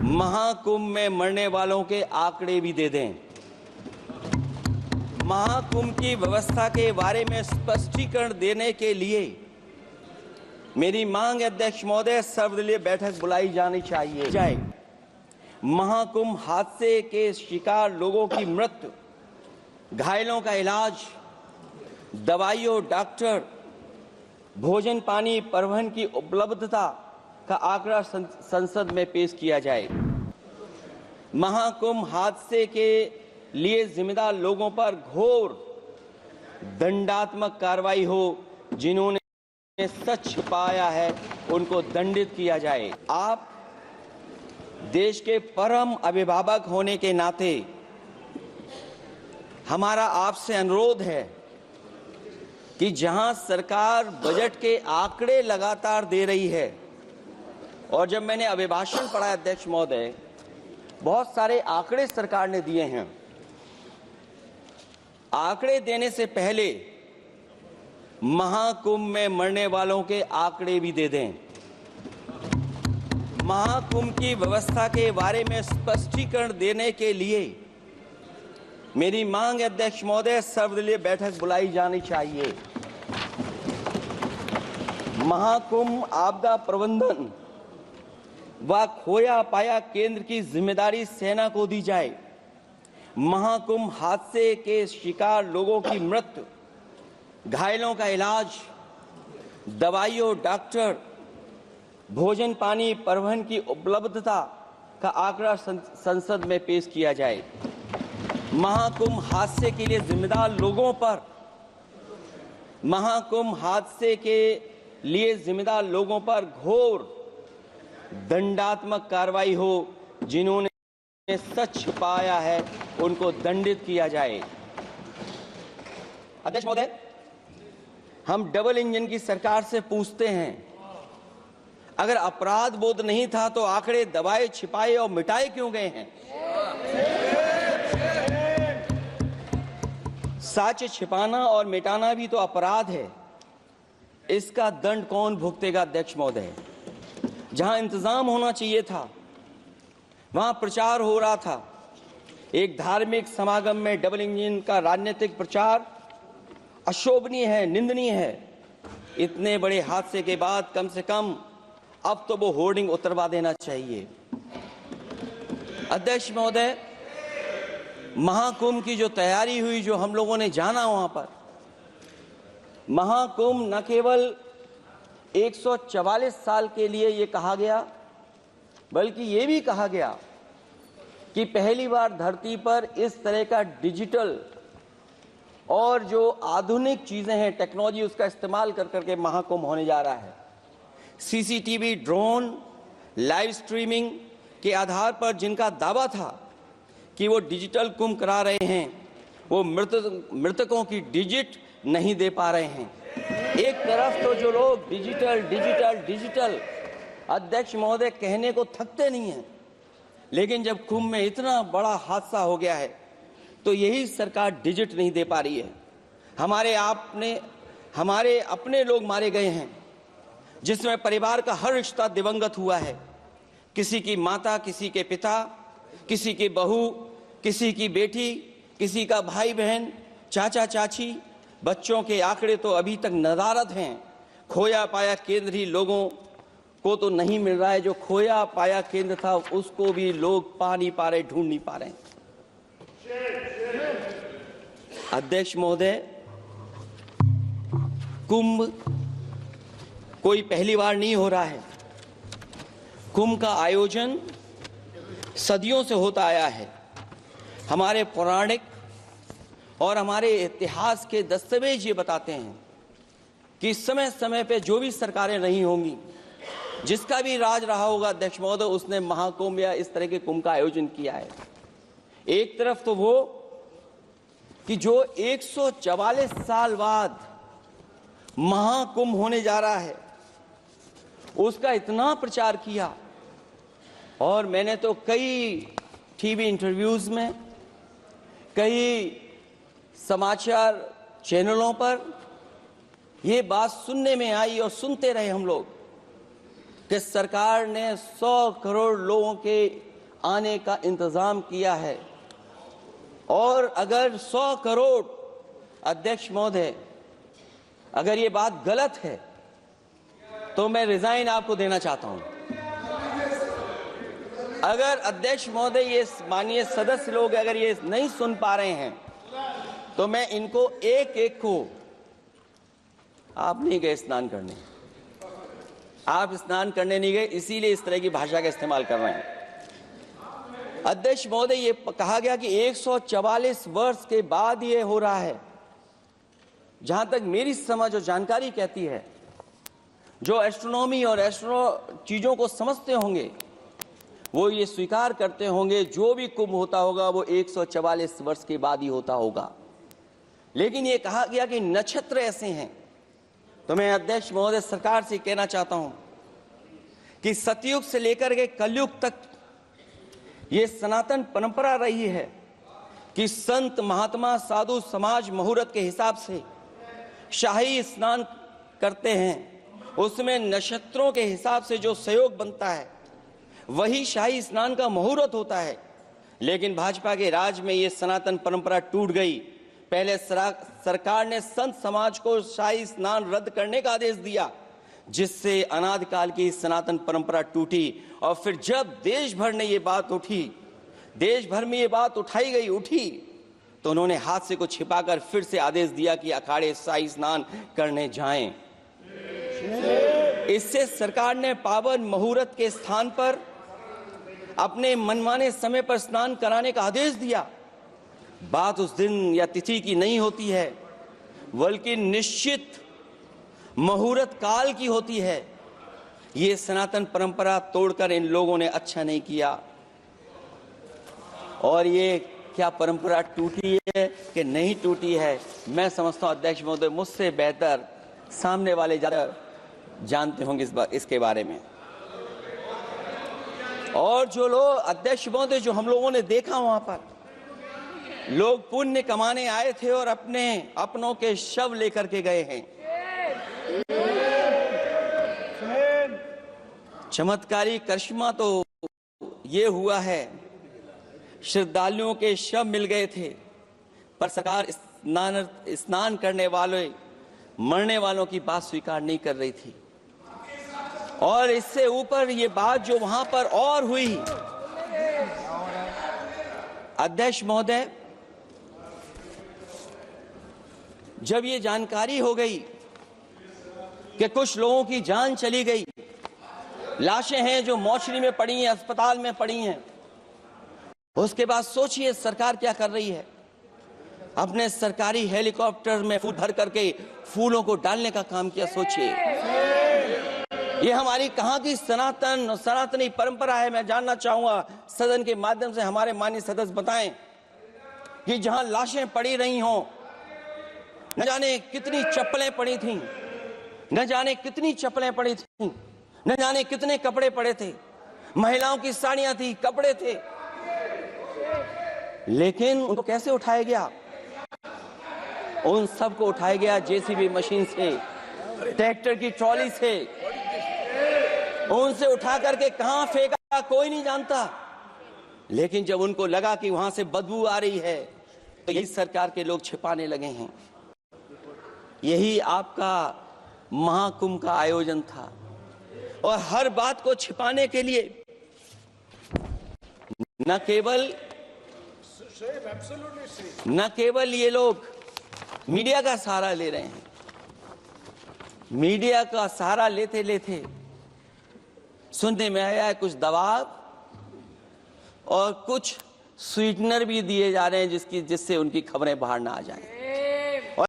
महाकुंभ में मरने वालों के आंकड़े भी दे दें। महाकुंभ की व्यवस्था के बारे में स्पष्टीकरण देने के लिए मेरी मांग है अध्यक्ष महोदय, सर्वदलीय बैठक बुलाई जानी चाहिए। महाकुंभ हादसे के शिकार लोगों की मृत्यु, घायलों का इलाज, दवाइयों, डॉक्टर, भोजन पानी, परिवहन की उपलब्धता का आंकड़ा संसद में पेश किया जाए। महाकुंभ हादसे के लिए जिम्मेदार लोगों पर घोर दंडात्मक कार्रवाई हो। जिन्होंने सच छिपाया है उनको दंडित किया जाए। आप देश के परम अभिभावक होने के नाते हमारा आपसे अनुरोध है कि जहां सरकार बजट के आंकड़े लगातार दे रही है, और जब मैंने अभिभाषण पढ़ा अध्यक्ष महोदय, बहुत सारे आंकड़े सरकार ने दिए हैं। आंकड़े देने से पहले महाकुंभ में मरने वालों के आंकड़े भी दे दें। महाकुंभ की व्यवस्था के बारे में स्पष्टीकरण देने के लिए मेरी मांग है अध्यक्ष महोदय, सर्वदलीय बैठक बुलाई जानी चाहिए। महाकुंभ आपदा प्रबंधन व खोया पाया केंद्र की जिम्मेदारी सेना को दी जाए। महाकुंभ हादसे के शिकार लोगों की मृत्यु, घायलों का इलाज, दवाइयों, डॉक्टर, भोजन पानी, परिवहन की उपलब्धता का आंकड़ा संसद में पेश किया जाए। महाकुंभ हादसे के लिए जिम्मेदार लोगों पर घोर दंडात्मक कार्रवाई हो। जिन्होंने सच छिपाया है उनको दंडित किया जाए। अध्यक्ष महोदय, हम डबल इंजन की सरकार से पूछते हैं, अगर अपराध बोध नहीं था तो आंकड़े दबाए, छिपाए और मिटाए क्यों गए हैं? सच छिपाना और मिटाना भी तो अपराध है। इसका दंड कौन भुगतेगा अध्यक्ष महोदय? जहां इंतजाम होना चाहिए था वहां प्रचार हो रहा था। एक धार्मिक समागम में डबल इंजन का राजनीतिक प्रचार अशोभनीय है, निंदनीय है। इतने बड़े हादसे के बाद कम से कम अब तो वो होर्डिंग उतरवा देना चाहिए। अध्यक्ष महोदय, महाकुंभ की जो तैयारी हुई, जो हम लोगों ने जाना वहां पर, महाकुंभ न केवल 144 साल के लिए ये कहा गया, बल्कि ये भी कहा गया कि पहली बार धरती पर इस तरह का डिजिटल और जो आधुनिक चीजें हैं, टेक्नोलॉजी, उसका इस्तेमाल कर करके महाकुंभ होने जा रहा है। सीसीटीवी, ड्रोन, लाइव स्ट्रीमिंग के आधार पर जिनका दावा था कि वो डिजिटल कुंभ करा रहे हैं, वो मृतकों की डिजिट नहीं दे पा रहे हैं। एक तरफ तो जो लोग डिजिटल डिजिटल डिजिटल अध्यक्ष महोदय कहने को थकते नहीं हैं, लेकिन जब कुंभ में इतना बड़ा हादसा हो गया है तो यही सरकार डिजिट नहीं दे पा रही है। हमारे अपने लोग मारे गए हैं, जिसमें परिवार का हर रिश्ता दिवंगत हुआ है। किसी की माता, किसी के पिता, किसी की बहू, किसी की बेटी, किसी का भाई बहन, चाचा चाची। बच्चों के आंकड़े तो अभी तक नदारद हैं। खोया पाया केंद्र ही लोगों को तो नहीं मिल रहा है। जो खोया पाया केंद्र था उसको भी लोग पा नहीं पा रहे, ढूंढ नहीं पा रहे। अध्यक्ष महोदय, कुंभ कोई पहली बार नहीं हो रहा है। कुंभ का आयोजन सदियों से होता आया है। हमारे पौराणिक और हमारे इतिहास के दस्तावेज ये बताते हैं कि समय समय पे जो भी सरकारें रही होंगी, जिसका भी राज रहा होगा अध्यक्ष महोदय, उसने महाकुंभ या इस तरह के कुंभ का आयोजन किया है। एक तरफ तो वो कि जो 144 साल बाद महाकुंभ होने जा रहा है, उसका इतना प्रचार किया, और मैंने तो कई टीवी इंटरव्यूज में, कई समाचार चैनलों पर ये बात सुनने में आई और सुनते रहे हम लोग कि सरकार ने 100 करोड़ लोगों के आने का इंतजाम किया है। और अगर 100 करोड़, अध्यक्ष महोदय, अगर ये बात गलत है तो मैं रिजाइन आपको देना चाहता हूं। अगर अध्यक्ष महोदय, ये माननीय सदस्य लोग अगर ये नहीं सुन पा रहे हैं तो मैं इनको एक एक को, आप नहीं गए स्नान करने, आप स्नान करने नहीं गए, इसीलिए इस तरह की भाषा का इस्तेमाल कर रहे हैं। अध्यक्ष महोदय, ये कहा गया कि 144 वर्ष के बाद ये हो रहा है। जहां तक मेरी समझ और जानकारी कहती है, जो एस्ट्रोनॉमी और एस्ट्रो चीजों को समझते होंगे वो ये स्वीकार करते होंगे, जो भी कुंभ होता होगा वो 144 वर्ष के बाद ही होता होगा। लेकिन ये कहा गया कि नक्षत्र ऐसे हैं, तो मैं अध्यक्ष महोदय सरकार से कहना चाहता हूं कि सतयुग से लेकर के कलयुग तक ये सनातन परंपरा रही है कि संत महात्मा साधु समाज मुहूर्त के हिसाब से शाही स्नान करते हैं। उसमें नक्षत्रों के हिसाब से जो सहयोग बनता है वही शाही स्नान का मुहूर्त होता है। लेकिन भाजपा के राज में ये सनातन परंपरा टूट गई। पहले सरकार ने संत समाज को शाही स्नान रद्द करने का आदेश दिया, जिससे अनादिकाल की सनातन परंपरा टूटी। और फिर जब देश भर ने ये बात उठी, देश भर में ये बात उठी, तो उन्होंने हादसे को छिपाकर फिर से आदेश दिया कि अखाड़े शाही स्नान करने जाएं। इससे सरकार ने पावन मुहूर्त के स्थान पर अपने मनमाने समय पर स्नान कराने का आदेश दिया। बात उस दिन या तिथि की नहीं होती है, बल्कि निश्चित मुहूर्त काल की होती है। ये सनातन परंपरा तोड़कर इन लोगों ने अच्छा नहीं किया। और ये क्या परंपरा टूटी है कि नहीं टूटी है, मैं समझता हूं अध्यक्ष महोदय मुझसे बेहतर सामने वाले ज्यादा जानते होंगे इसके बारे में। और जो लोग, अध्यक्ष महोदय, जो हम लोगों ने देखा वहां पर लोग पुण्य कमाने आए थे और अपनों के शव लेकर के गए हैं। चमत्कारी करिश्मा तो ये हुआ है, श्रद्धालुओं के शव मिल गए थे, पर सरकार स्नान करने वाले मरने वालों की बात स्वीकार नहीं कर रही थी। और इससे ऊपर ये बात जो वहां पर और हुई, अध्यक्ष महोदय, जब ये जानकारी हो गई कि कुछ लोगों की जान चली गई, लाशें हैं जो मोर्चरी में पड़ी हैं, अस्पताल में पड़ी हैं, उसके बाद सोचिए सरकार क्या कर रही है। अपने सरकारी हेलीकॉप्टर में फूल भर करके फूलों को डालने का काम किया। सोचिए, ये हमारी कहां की सनातनी परंपरा है। मैं जानना चाहूंगा सदन के माध्यम से हमारे माननीय सदस्य बताएं कि जहां लाशें पड़ी रही हों, न जाने कितनी चप्पलें पड़ी थीं, न जाने कितनी चप्पलें पड़ी थीं, न जाने कितने कपड़े पड़े थे, महिलाओं की साड़ियां थी, कपड़े थे, लेकिन उनको कैसे उठाया गया? उन सबको उठाया गया जेसीबी मशीन से, ट्रैक्टर की ट्रॉली से। उनसे उठा करके कहां फेंका कोई नहीं जानता, लेकिन जब उनको लगा कि वहां से बदबू आ रही है तो यही सरकार के लोग छिपाने लगे हैं। यही आपका महाकुंभ का आयोजन था। और हर बात को छिपाने के लिए न केवल ये लोग मीडिया का सहारा ले रहे हैं, मीडिया का सहारा लेते लेते सुनने में आया है कुछ दबाव और कुछ स्वीटनर भी दिए जा रहे हैं जिससे उनकी खबरें बाहर ना आ जाएं।